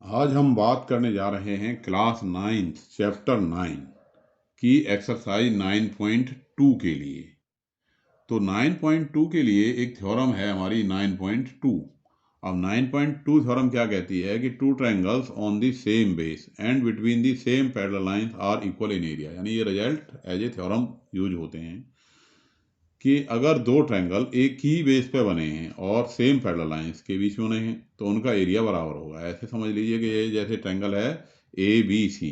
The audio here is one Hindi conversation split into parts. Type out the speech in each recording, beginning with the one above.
आज हम बात करने जा रहे हैं क्लास 9 चैप्टर 9 की एक्सरसाइज 9.2 के लिए। तो 9.2 के लिए एक थ्योरम है हमारी 9.2। अब 9.2 थ्योरम क्या कहती है कि two triangles on the same base and between the same parallel lines are equal in area. यानी ये result as a theorem use होते हैं कि अगर दो ट्रायंगल एक ही बेस पे बने हैं और सेम पैरेलल लाइंस के बीच में बने हैं तो उनका एरिया बराबर होगा। ऐसे समझ लीजिए कि ये जैसे ट्रायंगल है ए बी सी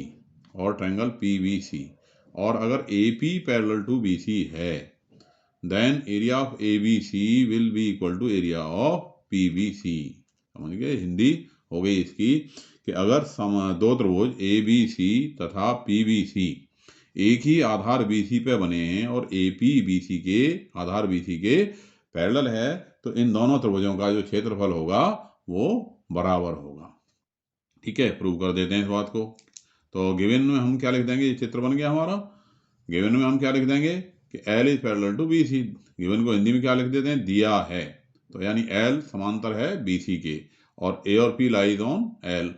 और ट्रायंगल पी बी सी, और अगर A P parallel to B C है then area of A B C will be equal to area of P B C. समझ गए? हिंदी हो गई इसकी कि अगर दो त्रिभुज ए बी सी तथा पी बी सी एक ही आधार BC पे बने हैं और AP BC के आधार BC के पैरेलल है तो इन दोनों त्रिभुजों का जो क्षेत्रफल होगा वो बराबर होगा। ठीक है, प्रूव कर देते हैं इस बात को। तो गिवन में हम क्या लिख देंगे, ये चित्र बन गया हमारा। गिवन में हम क्या लिख देंगे कि L is parallel to BC। Given को हिंदी में क्या लिख देते हैं, दिया है। तो यानी L समांतर है BC के और A और P लाइज ऑन L,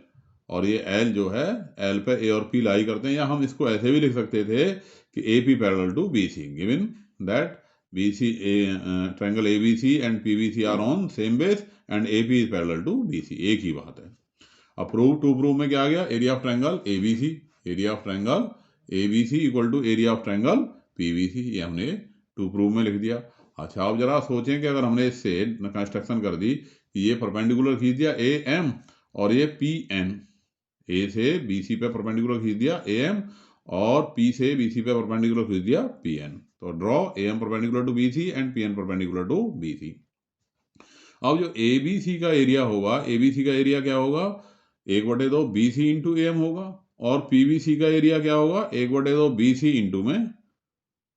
और ये L जो है L पे A और P लाई करते हैं। या हम इसको ऐसे भी लिख सकते थे कि AP parallel to BC given that BC triangle ABC and PBC are on same base and AP is parallel to BC। एक ही बात है। अब प्रूव टू प्रूव में क्या आ गया, area of triangle ABC, area of triangle ABC equal to area of triangle PBC। ये हमने टू प्रूव में लिख दिया। अच्छा, अब जरा सोचें कि अगर हमने इससे कंस्ट्रक्शन कर दी, ये परपेंडिकुलर खींच दिया AM और ये PN, ए से BC पे परपेंडिकुलर खींच दिया AM और P से BC पे परपेंडिकुलर खींच दिया PN। तो draw AM perpendicular to BC and PN perpendicular to BC। अब जो ABC का एरिया होगा, ABC का एरिया क्या होगा, 1/2 BC इंटू AM होगा, और PBC का एरिया क्या होगा, 1/2 BC इंटू में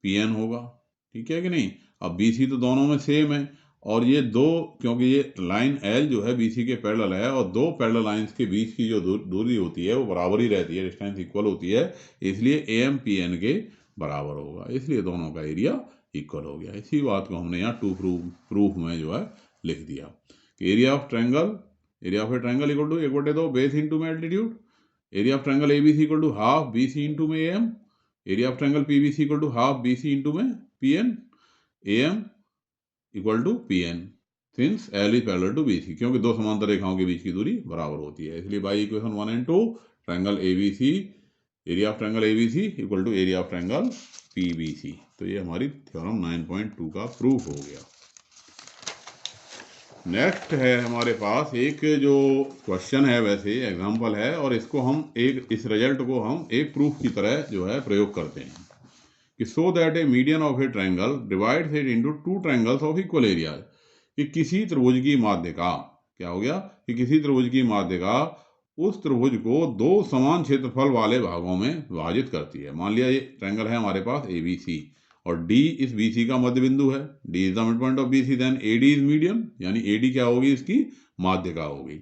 PN होगा। ठीक है कि नहीं? अब BC तो दोनों में सेम है, और ये दो, क्योंकि ये लाइन L जो है BC के पैरेलल है और दो पैरेलल लाइंस के बीच की जो दूरी होती है वो बराबर ही रहती है, डिस्टेंस इक्वल होती है, इसलिए AM PN के बराबर होगा, इसलिए दोनों का एरिया इक्वल हो गया। इसी बात को हमने यहाँ टू प्रूफ में जो है लिख दिया कि area of a triangle equal to 1/2 base into में altitude, area of triangle ABC equal to half BC into में AM, area of triangle PBC equal to half BC into में PN, AM equal to PN since L is parallel to BC, क्योंकि दो समांतर रेखाओं के बीच की दूरी बराबर होती है। इसलिए by equation 1 and 2 triangle ABC, area of triangle ABC equal to area of triangle PBC। तो ये हमारी थ्योरम 9.2 का प्रूफ हो गया। नेक्स्ट है हमारे पास एक जो क्वेश्चन है, वैसे एग्जाम्पल है, और इसको हम इस रिजल्ट को हम एक प्रूफ की तरह जो है प्रयोग करते हैं कि सो that A median of a triangle divides it into two triangles of equal area. कि किसी त्रिभुज की माध्यिका, क्या हो गया कि किसी त्रिभुज की माध्यिका उस त्रिभुज को दो समान क्षेत्रफल वाले भागों में विभाजित करती है। मान लिया ये ट्रायंगल है हमारे पास ABC और D इस BC का मध्य बिंदु है, D is the mid point of BC, then AD is median, यानी AD क्या होगी, इसकी माध्यिका होगी।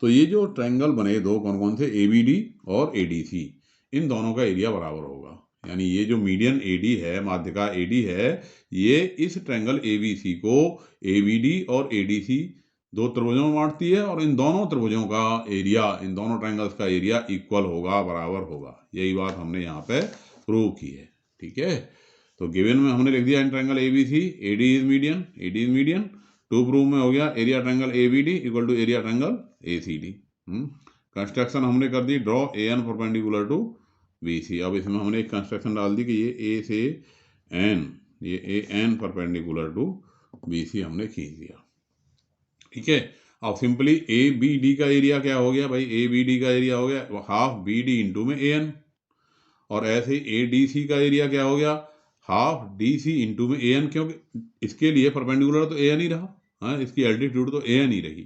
तो ये जो ट्रायंगल बने दो, कौन कौन से, ABD और ADC, इन दोनों का एरिया बराबर होगा। यानी ये जो मीडियन AD है, माध्यिका AD है, ये इस ट्रायंगल ABC को ABD और ADC दो त्रिभुजों में बांटती है, और इन दोनों त्रिभुजों का एरिया, इन दोनों ट्रायंगल्स का एरिया इक्वल होगा, बराबर होगा। यही बात हमने यहाँ पे प्रूव की है। ठीक है, तो गिवन में हमने लिख दिया in triangle ABC AD is median. To prove में हो गया area triangle ABD equal to area triangle ACD। Construction हमने कर दी, draw AN perpendicular to BC। अब इसमें हमने एक कंस्ट्रक्शन डाल दी कि ये A से N, ये AN परपेंडिकुलर टू BC हमने खींच दिया। ठीक है, अब सिंपली ABD का एरिया क्या हो गया भाई, ABD का एरिया हो गया हाफ BD इंटू में AN, और ऐसे ADC का एरिया क्या हो गया, हाफ DC इंटू में AN, क्योंकि इसके लिए परपेंडिकुलर तो AN ही रहा, हाँ, इसकी एल्टीट्यूड तो AN ही रही,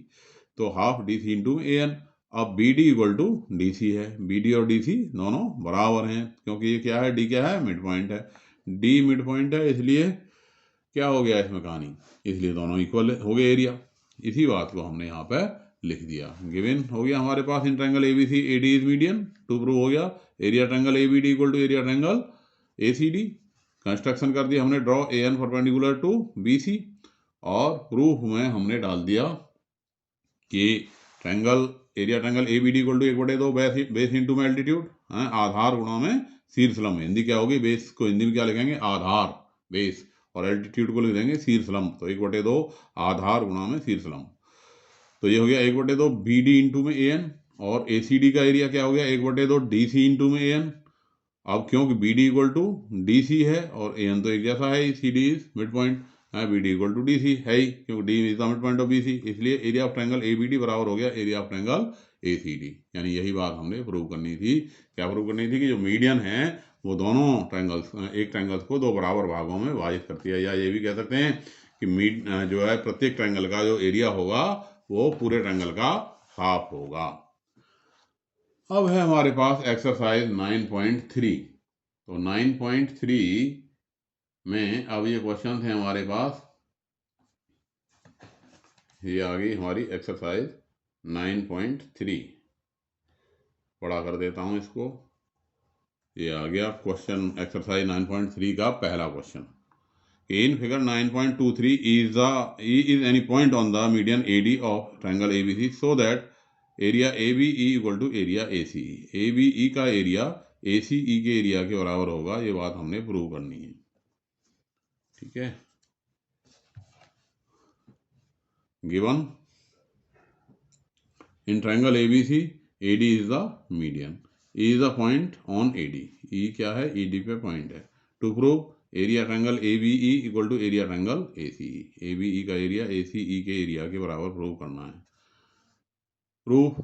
तो हाफ DC इंटू में AN। अब BD इक्वल टू DC है, BD और DC दोनों बराबर हैं, क्योंकि ये क्या है, D क्या है, मिड पॉइंट है, D मिड पॉइंट है, इसलिए क्या हो गया इसमें कहानी, इसलिए दोनों इक्वल हो गए एरिया। इसी बात को हमने यहाँ पे लिख दिया। गिवन हो गया हमारे पास in triangle ABC AD is median, to prove हो गया area triangle ABD equal to area triangle ACD। Construction कर दिया हमने, draw AN perpendicular to BC, और प्रूफ में हमने डाल दिया कि triangle area triangle ABD equal to 1/2 base into में एल्टीट्यूड, आधार गुणा में शीर्षलंब। हिंदी क्या होगी, बेस को हिंदी में क्या लिखेंगे, आधार बेस, और एल्टीट्यूड को लिख देंगे शीर्षलंब। तो 1/2 आधार गुणा में शीर्षलंब। तो ये हो गया 1/2 BD इंटू में AN, और ACD का एरिया क्या हो गया 1/2 DC इंटू में AN। अब क्योंकि BD इक्वल टू DC है और AN तो एक जैसा है, CD is midpoint, BD equal to DC है ही, क्योंकि D is the mid point of BC, इसलिए एरिया ऑफ ट्रायंगल ABD बराबर हो गया एरिया ऑफ ट्रायंगल ACD। यानी यही बात हमने प्रूव करनी थी। क्या प्रूव करनी थी कि जो मीडियन है वो दोनों ट्रायंगल्स, एक ट्रायंगल्स को दो बराबर भागों में विभाजित करती है, या ये भी कह सकते हैं कि जो है प्रत्येक ट्रायंगल का जो एरिया होगा वो पूरे ट्रायंगल का हाफ होगा। अब है हमारे पास एक्सरसाइज 9.3। तो 9.3 में अब ये क्वेश्चन है हमारे पास, ये आ गई हमारी एक्सरसाइज 9.3। पढ़ा कर देता हूं इसको। ये आ गया क्वेश्चन एक्सरसाइज 9.3 का पहला question. In figure 9.23 is any point on the median AD of triangle ABC so that area ABE equal to area ACE। ABE का एरिया ACE के एरिया के बराबर होगा, ये बात हमने प्रूव करनी है। ठीक है, given in triangle ABC AD is the median, E is the point on AD। E क्या है, ED पे पॉइंट है। To prove area triangle ABE equal to area triangle ACE। ABE का एरिया ACE के एरिया के बराबर प्रूव करना है। Proof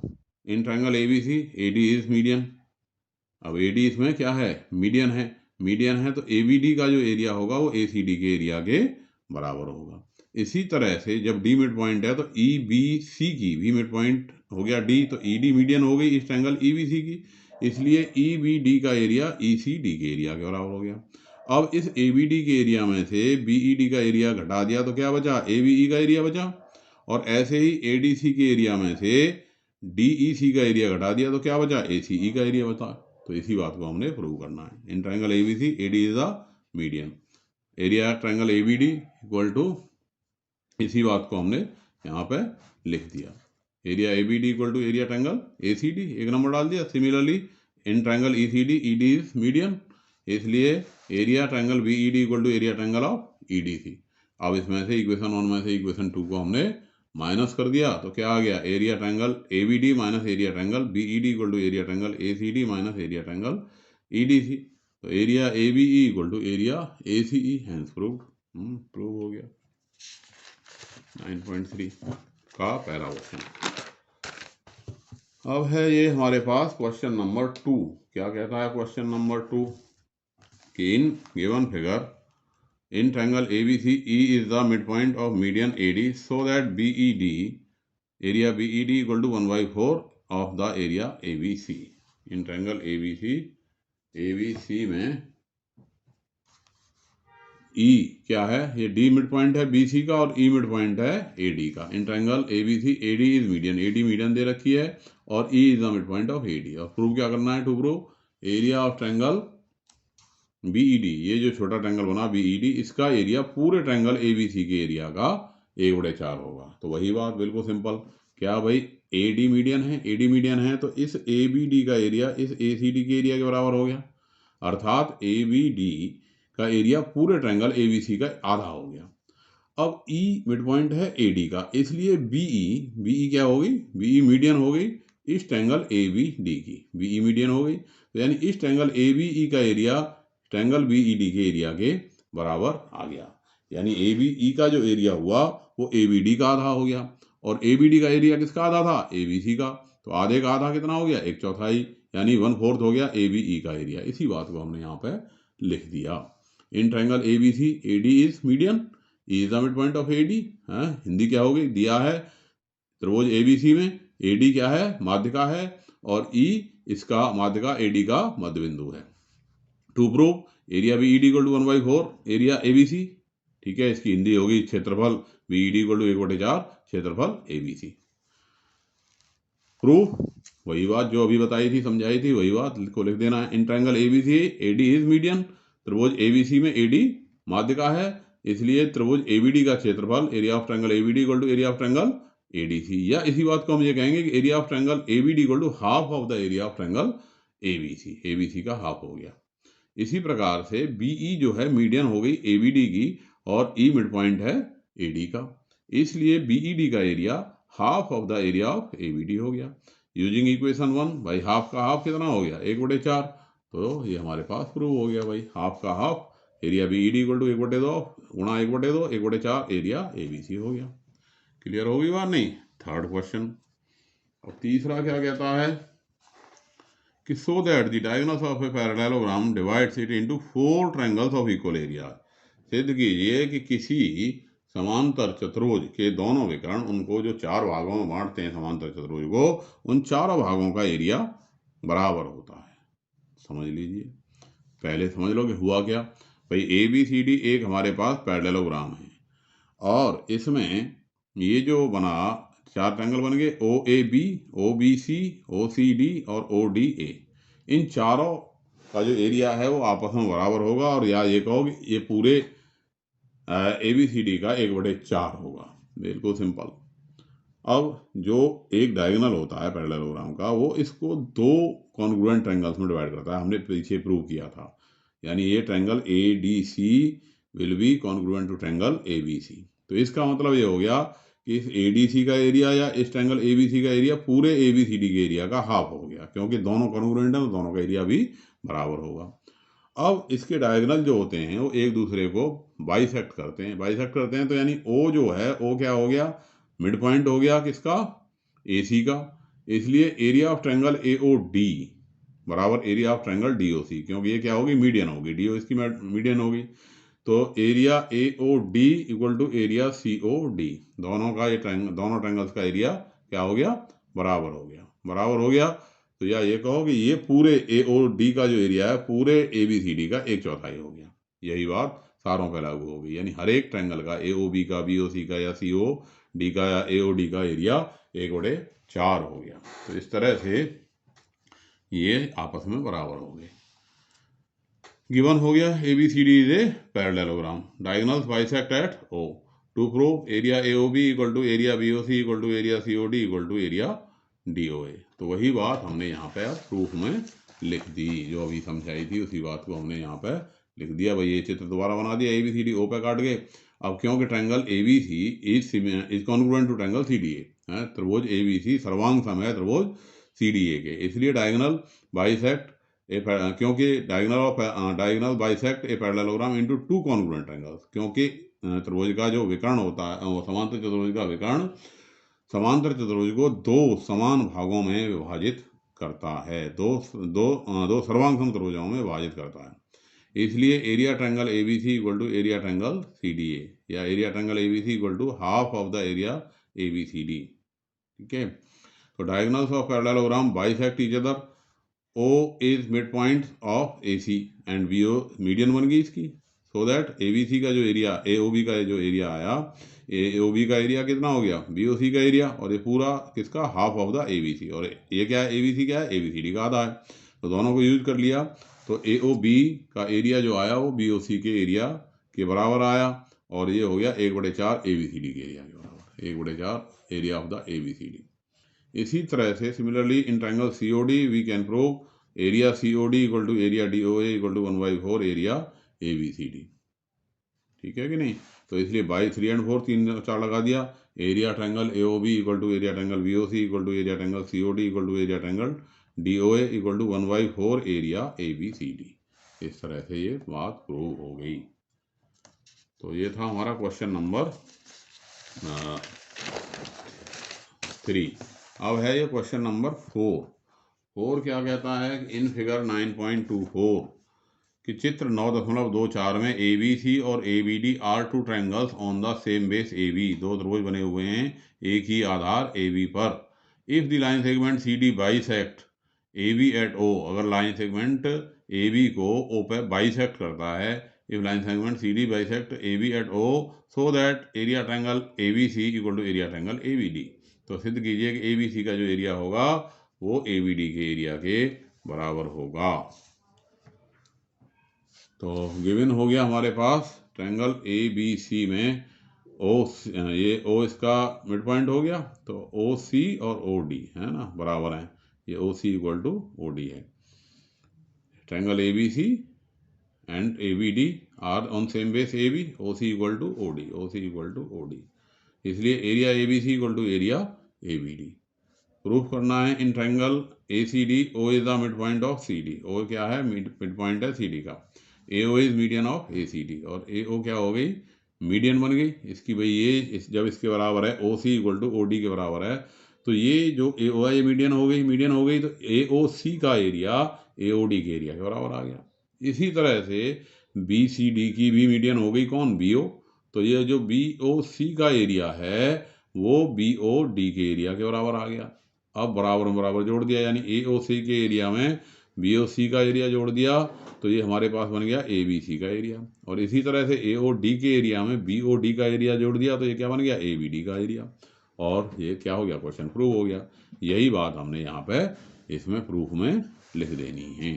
in triangle ABC AD is median. अब AD इसमें क्या है, मीडियन है। मीडियन है तो ABD का जो एरिया होगा वो ACD के एरिया के बराबर होगा। इसी तरह से जब D मिड पॉइंट है तो EBC की, B मिड पॉइंट हो गया D, तो ED मीडियन हो गई इस ट्रायंगल EBC की, इसलिए EBD का एरिया ECD के एरिया के बराबर हो गया। अब इस ABD के एरिया में से BED का एरिया घटा दिया तो क्या बचा, ABE का एरिया बचा, और ऐसे ही ADC के एरिया में से DEC का एरिया घटा दिया तो क्या बचा, ACE का एरिया बचा। तो इसी बात को हमने प्रूव करना है। In triangle ABC AD is the median, area triangle ABD equal to, इसी बात को हमने यहाँ पे लिख दिया, area ABD equal to area triangle ACD, एक नंबर डाल दिया। Similarly in triangle ECD ED is median, इसलिए area triangle BED equal to area triangle of EDC। अब इसमें से इक्वेशन 1 में से इक्वेशन 2 को हमने माइनस कर दिया तो क्या आ गया, area triangle ABD minus area triangle BED equal to area triangle ACD minus area triangle EDC। तो area ABE equal to area ACE, hence proved. Prove हो गया 9.3 का पहला क्वेश्चन। अब है ये हमारे पास क्वेश्चन नंबर 2। क्या कहता है क्वेश्चन नंबर 2 कि in given figure in triangle ABC E is the midpoint of median AD so that BED, area BED equal to 1/4 of the area ABC। in triangle ABC में E क्या है, ये D मिड पॉइंट है BC का और E मिड पॉइंट है AD का। In triangle ABC AD is median, AD median दे रखी है और E is the mid point of AD। और प्रूव क्या करना है, to prove area of triangle BED, ये जो छोटा ट्रायंगल बना BED, इसका एरिया पूरे ट्रायंगल ABC के एरिया का 1/4 होगा। तो वही बात बिल्कुल सिंपल, क्या भाई AD मीडियन है, AD मीडियन है तो इस ABD का एरिया इस ACD के एरिया के बराबर हो गया, अर्थात ABD का एरिया पूरे ट्रायंगल ABC का आधा हो गया। अब E मिड पॉइंट है AD का, इसलिए BE क्या हो गई, BE मीडियन हो गई इस ट्रायंगल ABD की, BE मीडियन हो गई। तो यानी इस ट्रायंगल ABE का एरिया ट्रायंगल BED के एरिया के बराबर आ गया। यानी ABE का जो एरिया हुआ वो ABD का आधा हो गया, और ABD का एरिया किसका आधा था, ABC का। तो आधे का आधा कितना हो गया, 1/4, यानी 1/4 हो गया ABE का एरिया। इसी बात को हमने यहाँ पे लिख दिया। In triangle ABC AD is median, E is the mid point of AD। Hindi क्या हो गई, दिया है त्रिभुज ABC में AD क्या है, माध्यिका है, और E इसका माध्यिका AD का मध्य बिंदु है। To prove area BED equal to 1/4 area ABC। ठीक है, इसकी हिंदी होगी क्षेत्रफल BED इक्वल टू 1/4 क्षेत्रफल ABC। प्रूफ वही बात जो अभी बताई थी, समझाई थी, वही बात को लिख देना है। In triangle ABC AD is median, त्रिभुज ABC में AD माध्यिका है, इसलिए त्रिभुज ABD का क्षेत्रफल area of triangle ABD equal to area of triangle ADC, या इसी बात को हम ये कहेंगे कि area of triangle ABD equal to half of the area of triangle ABC। ABC का हाफ हो गया। इसी प्रकार से BE जो है मीडियन हो गई ABD की, और E मिड पॉइंट है AD का, इसलिए BED का area half of the area of ABD हो गया। यूजिंग इक्वेशन 1, भाई हाफ का हाफ कितना हो गया, 1/4। तो ये हमारे पास प्रूव हो गया भाई, हाफ का half area BED equal to 1/2 गुणा 1/2 1/4 एरिया ABC हो गया। क्लियर होगी बात नहीं? Third question. अब तीसरा क्या कहता है कि so that the diagonals of a parallelogram divides it into 4 triangles of equal area. सिद्ध कीजिए कि किसी समांतर चतुर्भुज के दोनों विकर्ण, उनको जो 4 भागों में बांटते हैं समांतर चतुर्भुज को, उन चारों भागों का एरिया बराबर होता है। समझ लीजिए, पहले समझ लो कि हुआ क्या। भाई ABCD एक हमारे पास पैरेललोग्राम है, और इसमें ये जो बना 4 ट्रायंगल बन गए, OAB, OBC, OCD और ODA। इन चारों का जो एरिया है वो आपस में बराबर होगा, और या ये कहो कि ये पूरे ABCD का 1/4 होगा। बिल्कुल सिंपल। अब जो एक डायगोनल होता है पैरेललोग्राम का, वो इसको 2 कॉन्ग्रुएंट ट्रायंगल्स में डिवाइड करता है। हमने पीछे प्रूव किया था, यानी ये triangle ADC will be congruent to triangle ABC। तो इसका मतलब ये हो गया कि इस ADC का एरिया या इस ट्रायंगल ABC का एरिया पूरे ABCD के एरिया का हाफ हो गया, क्योंकि दोनों कॉन्ग्रुएंट हैं तो दोनों का एरिया भी बराबर होगा। अब इसके डायगोनल जो होते हैं वो एक दूसरे को बाइसेक्ट करते हैं, तो यानी O जो है, O क्या हो गया, मिड पॉइंट हो गया किसका, AC का। इसलिए एरिया ऑफ ट्रायंगल AOD बराबर एरिया ऑफ ट्रायंगल DOC, क्योंकि ये क्या होगी, मीडियन होगी, DO इसकी मीडियन होगी। तो area AOD equal to area COD, दोनों का ये दोनों ट्रायंगल्स का एरिया क्या हो गया, बराबर हो गया। तो या ये कहो कि ये पूरे AOD का जो एरिया है पूरे ABCD का 1/4 हो गया। यही बात सारों पे लागू होगी, यानी हर एक ट्रायंगल का AOB का, BOC का या COD का या AOD का एरिया 1/4 हो गया। तो इस तरह से ये आपस में बराबर हो गए। गिवन हो गया ABCD is a parallelogram, diagonals bisect at O। To prove area AOB equal to area BOC equal to area COD equal to area DOA। तो वही बात हमने यहाँ पे प्रूफ में लिख दी, जो अभी समझाई थी उसी बात को हमने यहाँ पे लिख दिया। भाई ये चित्र दोबारा बना दिया, ABCD O पे काट गए। अब क्योंकि triangle ABC is congruent to triangle CDA, त्रिभुज ABC सर्वांग सम है त्रिभुज CDA के, इसलिए डायगोनल बाइसेक्ट क्योंकि diagonal bisect a parallelogram into 2 congruent triangles, क्योंकि त्रिभुज का जो विकर्ण होता है, वो समांतर चतुर्भुज का विकर्ण समांतर चतुर्भुज को 2 समान भागों में विभाजित करता है, दो सर्वांग सम त्रिभुजों में विभाजित करता है। इसलिए area triangle ABC equal to area triangle CDA, या area triangle ABC equal to half of the area ABCD। ठीक है, तो diagonals of parallelogram bisect each other. O is mid point of AC and BO median बन गई इसकी, सो दैट ABC का जो एरिया, AOB का जो एरिया आया, AOB का एरिया कितना हो गया, BOC का एरिया, और ये पूरा किसका, हाफ ऑफ द ABC, और ये क्या है, ABC क्या है, ABCD का आधा है। तो दोनों को यूज कर लिया, तो AOB का एरिया जो आया वो BOC के एरिया के बराबर आया, और ये हो गया 1/4 ABCD के एरिया के बराबर, 1/4 एरिया ऑफ द ABCD। इसी तरह से similarly in triangle COD we can prove area COD equal to area DOA equal to 1/4 area ABCD। ठीक है कि नहीं? तो इसलिए बाई 3 और 4 3 4 लगा दिया। Area triangle AOB equal to area triangle BOC equal to area triangle COD equal to area triangle DOA equal to 1/4 area ABCD। इस तरह से ये बात प्रूव हो गई। तो ये था हमारा क्वेश्चन नंबर 3। अब है ये क्वेश्चन नंबर 4 क्या कहता है, इन फिगर 9.24 कि चित्र 9.24 में ABC और ABD are 2 triangles on the same base AB, दो त्रिभुज बने हुए हैं एक ही आधार AB पर। If the line segment CD bisect AB at O, अगर लाइन सेगमेंट AB को O पे बाइसेक्ट करता है, if line segment CD bisect AB at O, so that area triangle ABC equal to area triangle ABD। तो सिद्ध कीजिए कि ABC का जो एरिया होगा वो ABD के एरिया के बराबर होगा। तो गिवन हो गया हमारे पास ट्रायंगल ABC में ये ओ इसका मिड पॉइंट हो गया, तो ओ सी और ओ डी है ना बराबर हैं, ये O C equal to O D है। Triangle A B C and A B D are on same base A B, O C equal to O D, O C equal to O D, इसलिए area A B C equal to area A B D. Proof करना है in triangle A C D O is the mid point of C D, O क्या है मिड पॉइंट है सी डी का, A O is median of A C D, और ए ओ क्या हो गई मीडियन बन गई इसकी भाई, ये जब इसके बराबर है ओ C equal to O D के बराबर है, तो ये जो ए ओ है ये मीडियन हो गई, मीडियन हो गई तो ए ओ सी का एरिया ए ओ डी के एरिया के बराबर आ गया। इसी तरह से बी सी डी की भी मीडियन हो गई कौन, बी ओ, तो ये जो बी ओ सी का एरिया है वो बी ओ डी के एरिया के बराबर आ गया। अब बराबर में बराबर जोड़ दिया, यानी ए ओ सी के एरिया में बी ओ सी का एरिया जोड़ दिया, तो ये हमारे पास बन गया ए बी सी का एरिया, और इसी तरह से ए ओ डी के एरिया में बी ओ डी का एरिया जोड़ दिया, तो ये क्या बन गया ए बी डी का एरिया, और ये क्या हो गया क्वेश्चन प्रूव हो गया। यही बात हमने यहाँ पे इसमें प्रूफ में लिख देनी है।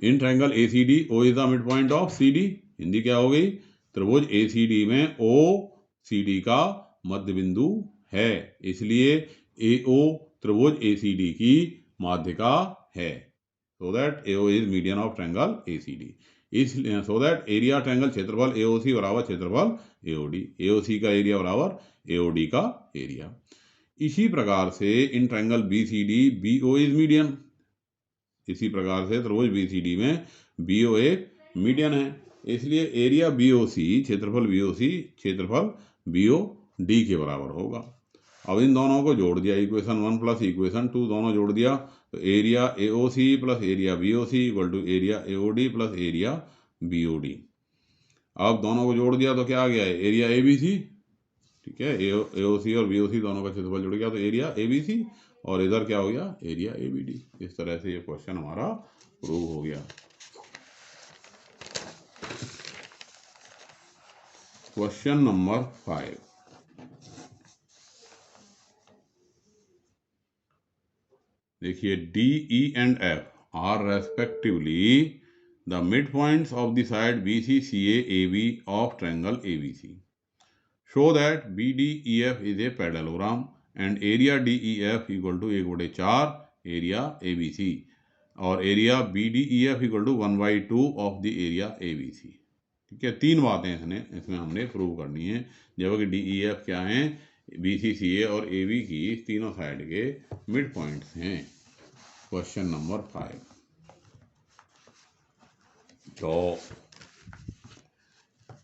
In triangle A C D O is the mid point of C D, Hindi क्या हो गई, त्रिभुज ए सी डी में ओ सी डी का मध्य बिंदु है, इसलिए ए ओ त्रिभुज ए सी डी की माध्यिका है, so that A O is median of triangle A C D, इसलिए सो दैट एरिया ट्रायंगल क्षेत्रफल ए ओ सी बराबर क्षेत्रफल ए ओ डी, ए ओ सी का एरिया बराबर ए ओ डी का एरिया। इसी प्रकार से in triangle B C D B O is median, इसी प्रकार से त्रिभुज बी सी डी में बी ओ एक मीडियन है, इसलिए एरिया बी ओ सी क्षेत्रफल बी ओ सी क्षेत्रफल बी ओ डी के बराबर होगा। अब इन दोनों को जोड़ दिया, इक्वेशन 1 प्लस इक्वेशन 2 दोनों जोड़ दिया, तो area A O C plus area B O C equal to area A O D plus area B O D. अब दोनों को जोड़ दिया तो क्या आ गया है, एरिया ए बी सी, ठीक है, ए ओ सी और बी ओ सी दोनों का क्षेत्रफल जुड़ गया, तो एरिया ए बी सी, और इधर क्या हो गया एरिया ए बी डी। इस तरह से ये क्वेश्चन हमारा प्रूव हो गया। क्वेश्चन नंबर 5, देखिए D E and F are respectively the mid points of the side B C C A B of triangle A B C, show that B D E F is a parallelogram and area D E F equal to 1/4 area A B C, और area B D E F equal to 1/2 of the area A B C. ठीक है, तीन बातें इसमें हमने प्रूव करनी है, जबकि डी ई एफ क्या है, बी सी सी ए और ए बी की तीनों साइड के मिड पॉइंट्स हैं। क्वेश्चन नंबर 5, तो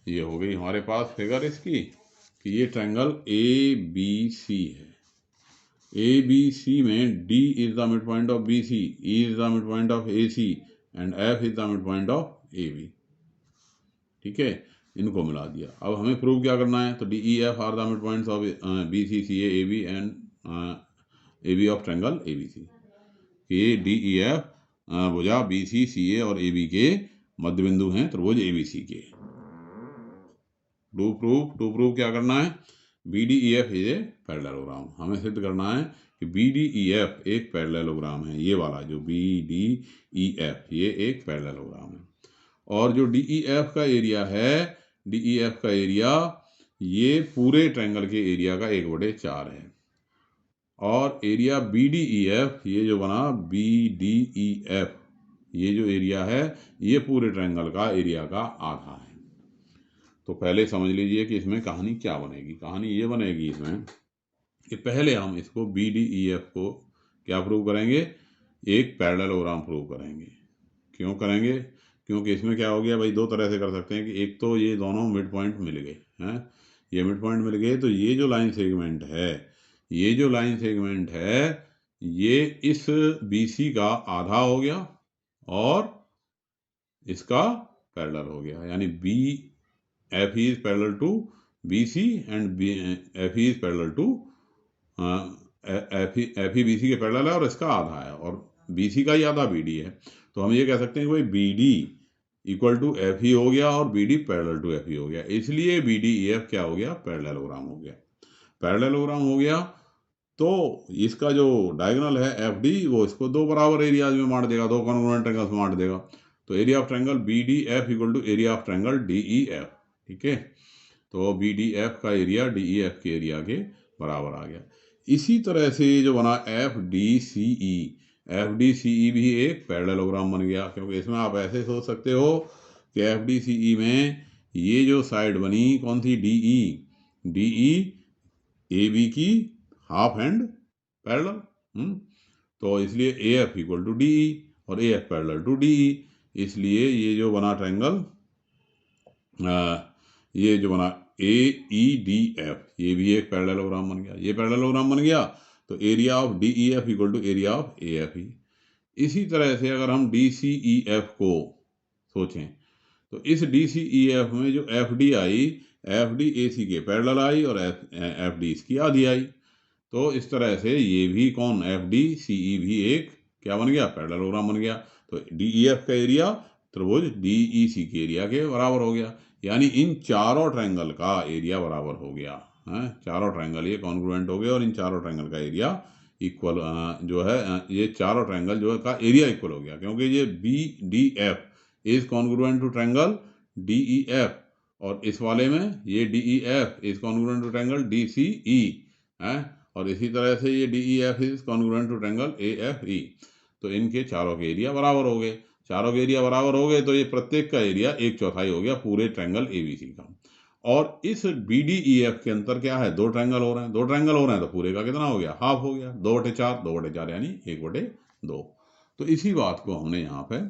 ये हो गई हमारे पास फिगर इसकी कि ये ट्रायंगल ए बी सी है, ए बी सी में D is the mid point of B C, E is the mid point of A C and F is the mid point of A B. ठीक है, इनको मिला दिया। अब हमें प्रूव क्या करना है, तो D E F are the mid points of B C C A B and A B of triangle A B C, ये डी ई एफ भुजा बी सी सी ए और ए बी के मध्य बिंदु हैं त्रिभुज ए बी सी के। टू प्रूव क्या करना है, B D E F is a parallelogram, हमें सिद्ध करना है कि बी डी ई एफ एक पैरेललोग्राम है, ये वाला जो बी डी ई एफ ये एक पैरेललोग्राम है, और जो डी ई एफ का एरिया है, डी ई एफ का एरिया ये पूरे ट्रायंगल के एरिया का 1/4 है, और area B D E F ये जो बना बी डी ई एफ ये जो एरिया है ये पूरे ट्रायंगल का एरिया का आधा है। तो पहले समझ लीजिए कि इसमें कहानी क्या बनेगी, कहानी ये बनेगी इसमें कि पहले हम इसको बी डी ई एफ को क्या प्रूव करेंगे, एक पैरेललोग्राम प्रूव करेंगे। क्यों करेंगे, क्योंकि इसमें क्या हो गया भाई, दो तरह से कर सकते हैं कि एक तो ये दोनों मिड पॉइंट मिल गए हैं, ये मिड पॉइंट मिल गए, तो ये जो लाइन सेगमेंट है, ये जो लाइन सेगमेंट है ये इस बी सी का आधा हो गया और इसका पैरेलल हो गया, यानी B F is parallel to B C and F is parallel to F E B C के पैरेलल है और इसका आधा है, और बी सी का ही आधा बी डी है, तो हम ये कह सकते हैं कि भाई B D equal to F E हो गया और B D parallel to F E हो गया, इसलिए बी डी ई एफ क्या हो गया, पैरेललोग्राम हो गया। पैरेललोग्राम हो गया तो इसका जो डायगोनल है एफ डी वो इसको दो बराबर एरियाज में बांट देगा, दो कॉन्ग्रुएंट ट्रायंगल्स में बांट देगा, तो area of triangle B D F equal to area of triangle D E F. ठीक है, तो बी डी एफ का एरिया डी ई एफ के एरिया के बराबर आ गया। इसी तरह से ये जो बना एफ डी सी ई भी एक पैरेललोग्राम बन गया, क्योंकि इसमें आप ऐसे सोच सकते हो कि एफ डी सी ई में ये जो साइड बनी कौन सी, डी ई ए बी की हाफ एंड पैरेलल, तो इसलिए A F equal to D E और A F parallel to D E, इसलिए ये जो बना ट्रायंगल, ये जो बना ए ई डी एफ, ये भी एक पैरेललोग्राम बन गया। ये पैरेललोग्राम बन गया तो area of D E F equal to area of A F E. इसी तरह से अगर हम डी सी ई एफ को सोचें तो इस डी सी ई एफ में जो एफ डी आई, एफ डी ए सी के पैरेलल आई और एफ डी इसकी आधी आई। तो इस तरह से ये भी कौन, एफ डी सी ई भी एक क्या बन गया, पैरेललोग्राम बन गया। तो डी ई एफ का एरिया त्रिभुज डी ई सी के एरिया के बराबर हो गया, यानी इन चारों ट्रायंगल का एरिया बराबर हो गया है। चारों ट्रायंगल ये कॉन्ग्रुएंट हो गए और इन चारों ट्रायंगल का एरिया इक्वल जो है, ये चारों ट्रायंगल जो है का एरिया इक्वल हो गया, क्योंकि ये B D F is congruent to triangle D E F, और इस वाले में ये D E F is congruent to triangle D C E है, और इसी तरह से ये D E F is congruent to triangle A F E. तो इनके चारों के एरिया बराबर हो गए। चारों के एरिया बराबर हो गए तो ये प्रत्येक का एरिया 1/4 हो गया पूरे ट्रायंगल एबीसी का। और इस बी डी ई एफ के अंदर क्या है, दो ट्रायंगल हो रहे हैं, दो ट्रायंगल हो रहे हैं तो पूरे का कितना हो गया, हाफ हो गया, 2/4 यानी 1/2। तो इसी बात को हमने यहाँ पे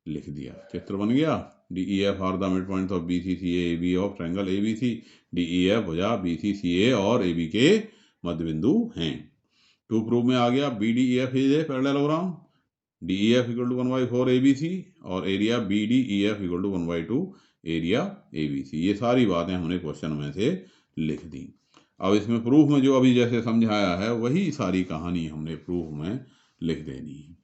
लिख दिया, चित्र बन गया। D E F are the mid point of B C C A B of triangle A B C. D E F भुजा बी सी सी ए और ए बी के मध्य बिंदु हैं। टू प्रूव में आ गया B D E F is a parallelogram, D E F equal to 1/4 A B C और area B D E F equal to 1/2 area A B C. ये सारी बातें हमने क्वेश्चन में से लिख दी। अब इसमें प्रूफ में जो अभी जैसे समझाया है वही सारी कहानी हमने प्रूफ में लिख देनी है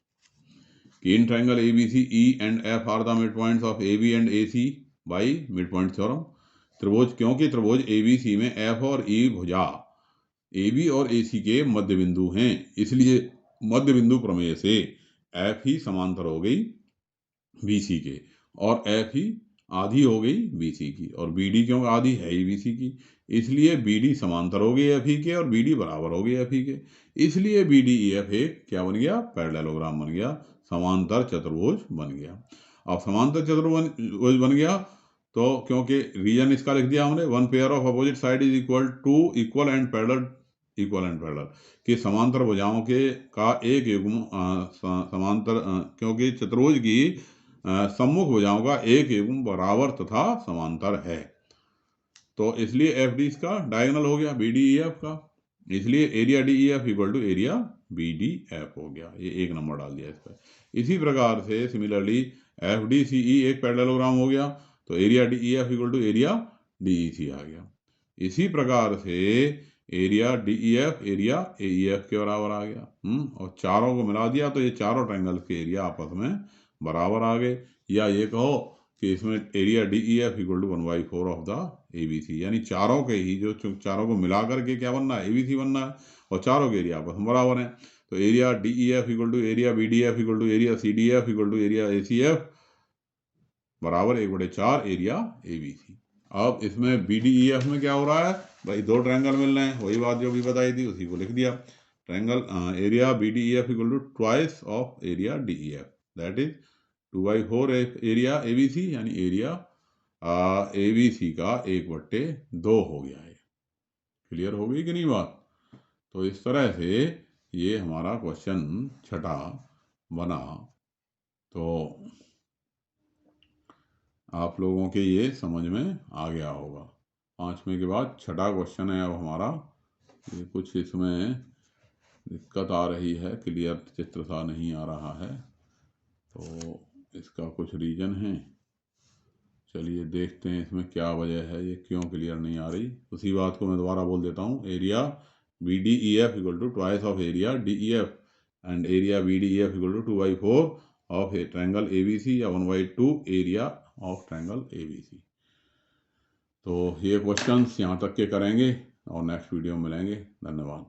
कि in triangle A B C E and F are the mid points of A B and A C by midpoint theorem. त्रिभुज, क्योंकि त्रिभुज ए बी सी में एफ और ई भुजा ए बी और ए सी के मध्य बिंदु हैं, इसलिए मध्य बिंदु प्रमेय से एफ ही समांतर हो गई बी सी के और एफ ही आधी हो गई बी सी की, और बी डी क्योंकि आधी है ही बी सी की, इसलिए बी डी समांतर हो गई एफ ही के और बी डी बराबर हो गई एफ ही के, इसलिए बी डी ई एफ एक क्या बन गया, पैरेललोग्राम बन गया, समांतर चतुर्भुज बन गया। अब समांतर चतुर्भुज बन गया तो क्योंकि रीजन इसका लिख दिया हमने, one pair of opposite side is equal to equal and parallel कि समांतर भुजाओं के का एक युग्म समांतर, क्योंकि चतुर्भुज की सम्मुख भुजाओं का एक युग्म बराबर तथा समांतर है, तो इसलिए एफ डी इसका डायगोनल हो गया बी डी ई एफ का, इसलिए area D E F equal to area B D F हो गया। ये 1 नंबर डाल दिया इस पर। इसी प्रकार से similarly F D C E एक पैरेललोग्राम हो गया तो area D E F equal to area D E C आ गया। इसी प्रकार से area D E F area A E F के बराबर आ गया। और चारों को मिला दिया तो ये चारों ट्रायंगल के एरिया आपस में बराबर आ गए, या ये कहो कि इसमें area D E F equal to 1/4 of the A B C, यानी चारों के ही जो चारों को मिला करके क्या बनना है, ए बी सी बनना है, और चारों के एरिया आपस में बराबर हैं। तो area D E F equal to area B D F equal to area C D F equal to area A C F बराबर 1/4 एरिया ए बी सी। अब इसमें बी डी ई एफ में क्या हो रहा है भाई, दो ट्रायंगल मिल रहे हैं, वही बात जो भी बताई थी उसी को लिख दिया। Triangle area B D E F equal to twice of area D E F, that is 2/4 area A B C, यानी एरिया ए बी सी का 1/2 हो गया है। क्लियर हो गई कि नहीं बात? तो इस तरह से ये हमारा क्वेश्चन छठा बना। तो आप लोगों के ये समझ में आ गया होगा। 5वें के बाद छठा क्वेश्चन है अब हमारा। ये कुछ इसमें दिक्कत आ रही है, क्लियर चित्र सा नहीं आ रहा है, तो इसका कुछ रीजन है। चलिए देखते हैं इसमें क्या वजह है, ये क्यों क्लियर नहीं आ रही। उसी बात को मैं दोबारा बोल देता हूँ, area B D E F equal to twice of area D E F and area B D E F equal to 2/4 of a triangle A B C या 1/2 area of triangle A B C. तो ये क्वेश्चंस यहाँ तक के करेंगे और नेक्स्ट वीडियो में मिलेंगे। धन्यवाद।